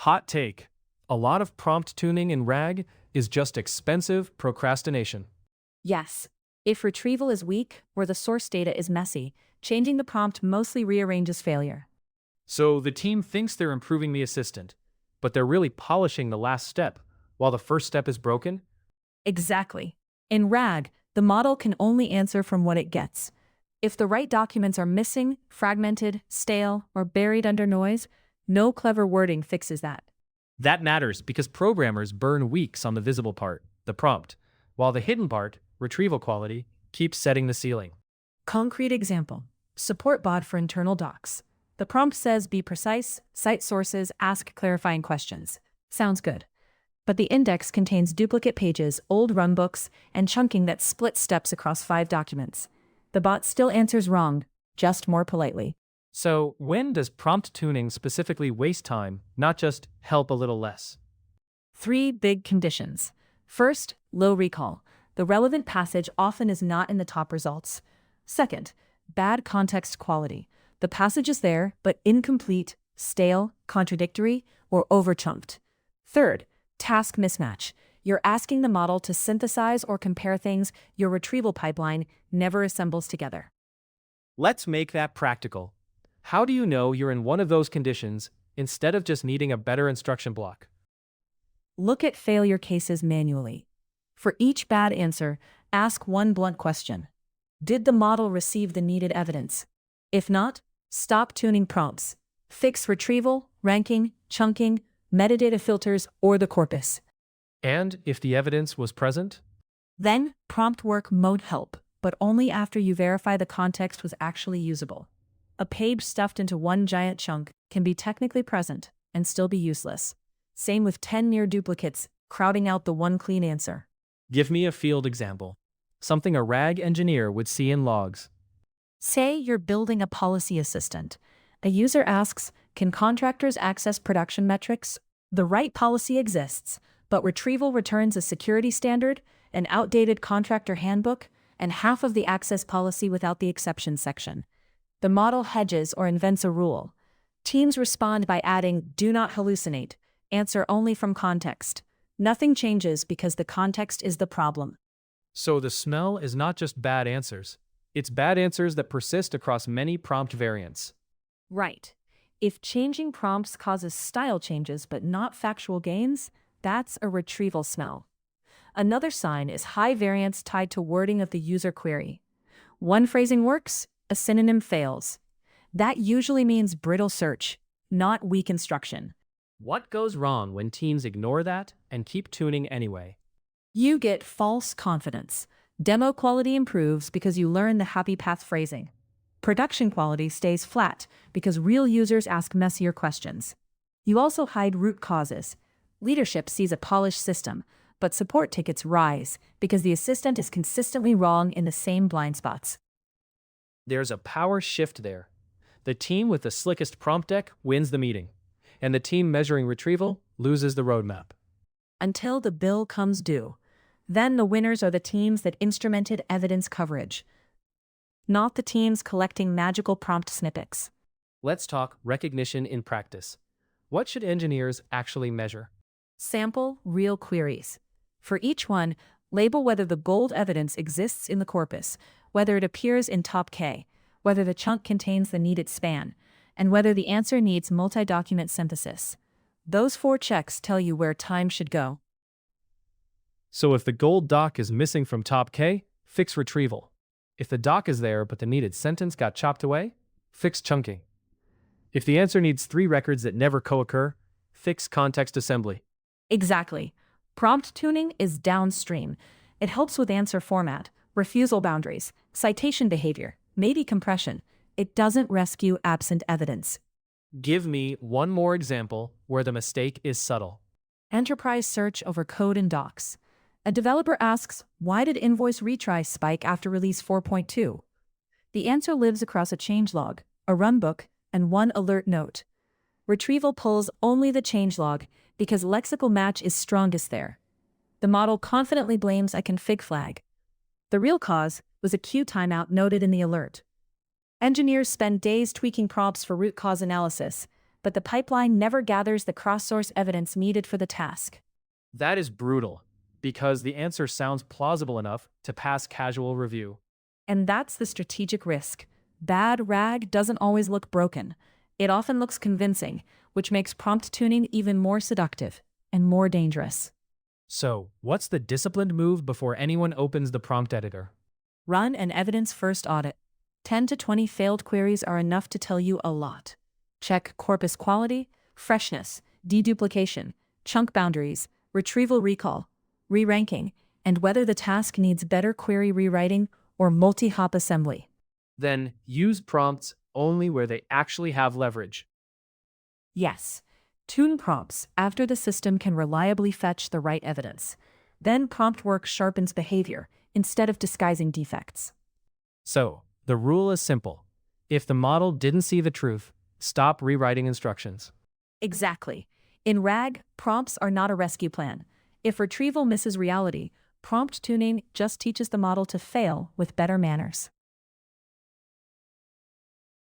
Hot take. A lot of prompt tuning in RAG is just expensive procrastination. Yes. If retrieval is weak or the source data is messy, changing the prompt mostly rearranges failure. So the team thinks they're improving the assistant, but they're really polishing the last step, while the first step is broken? Exactly. In RAG, the model can only answer from what it gets. If the right documents are missing, fragmented, stale, or buried under noise, no clever wording fixes that. That matters because programmers burn weeks on the visible part, the prompt, while the hidden part, retrieval quality, keeps setting the ceiling. Concrete example. Support bot for internal docs. The prompt says be precise, cite sources, ask clarifying questions. Sounds good. But the index contains duplicate pages, old runbooks, and chunking that splits steps across 5 documents. The bot still answers wrong, just more politely. So when does prompt tuning specifically waste time, not just help a little less? 3 big conditions. First, low recall. The relevant passage often is not in the top results. Second, bad context quality. The passage is there, but incomplete, stale, contradictory, or overchunked. Third, task mismatch. You're asking the model to synthesize or compare things your retrieval pipeline never assembles together. Let's make that practical. How do you know you're in one of those conditions instead of just needing a better instruction block? Look at failure cases manually. For each bad answer, ask one blunt question. Did the model receive the needed evidence? If not, stop tuning prompts. Fix retrieval, ranking, chunking, metadata filters, or the corpus. And if the evidence was present? Then, prompt work mode help, but only after you verify the context was actually usable. A page stuffed into one giant chunk can be technically present and still be useless. Same with 10 near duplicates, crowding out the one clean answer. Give me a field example. Something a RAG engineer would see in logs. Say you're building a policy assistant. A user asks, can contractors access production metrics? The right policy exists, but retrieval returns a security standard, an outdated contractor handbook, and half of the access policy without the exception section. The model hedges or invents a rule. Teams respond by adding do not hallucinate, answer only from context. Nothing changes because the context is the problem. So the smell is not just bad answers. It's bad answers that persist across many prompt variants. Right. If changing prompts causes style changes but not factual gains, that's a retrieval smell. Another sign is high variance tied to wording of the user query. One phrasing works, a synonym fails. That usually means brittle search, not weak instruction. What goes wrong when teams ignore that and keep tuning anyway? You get false confidence. Demo quality improves because you learn the happy path phrasing. Production quality stays flat because real users ask messier questions. You also hide root causes. Leadership sees a polished system, but support tickets rise because the assistant is consistently wrong in the same blind spots. There's a power shift there. The team with the slickest prompt deck wins the meeting, and the team measuring retrieval loses the roadmap. Until the bill comes due. Then the winners are the teams that instrumented evidence coverage, not the teams collecting magical prompt snippets. Let's talk recognition in practice. What should engineers actually measure? Sample real queries. For each one, label whether the gold evidence exists in the corpus, whether it appears in top K, whether the chunk contains the needed span, and whether the answer needs multi-document synthesis. Those 4 checks tell you where time should go. So if the gold doc is missing from top K, fix retrieval. If the doc is there but the needed sentence got chopped away, fix chunking. If the answer needs 3 records that never co-occur, fix context assembly. Exactly. Prompt tuning is downstream. It helps with answer format, refusal boundaries, citation behavior, maybe compression. It doesn't rescue absent evidence. Give me one more example where the mistake is subtle. Enterprise search over code in docs. A developer asks, why did invoice retry spike after release 4.2? The answer lives across a changelog, a runbook, and one alert note. Retrieval pulls only the changelog because lexical match is strongest there. The model confidently blames a config flag. The real cause was a queue timeout noted in the alert. Engineers spend days tweaking prompts for root cause analysis. but the pipeline never gathers the cross-source evidence needed for the task. That is brutal, because the answer sounds plausible enough to pass casual review. And that's the strategic risk. Bad RAG doesn't always look broken. It often looks convincing, which makes prompt tuning even more seductive and more dangerous. So, what's the disciplined move before anyone opens the prompt editor? Run an evidence-first audit. 10 to 20 failed queries are enough to tell you a lot. Check corpus quality, freshness, deduplication, chunk boundaries, retrieval recall, re-ranking, and whether the task needs better query rewriting or multi-hop assembly. Then, use prompts only where they actually have leverage. Yes, tune prompts after the system can reliably fetch the right evidence. Then prompt work sharpens behavior instead of disguising defects. So, the rule is simple. If the model didn't see the truth, stop rewriting instructions. Exactly. In RAG, prompts are not a rescue plan. If retrieval misses reality, prompt tuning just teaches the model to fail with better manners.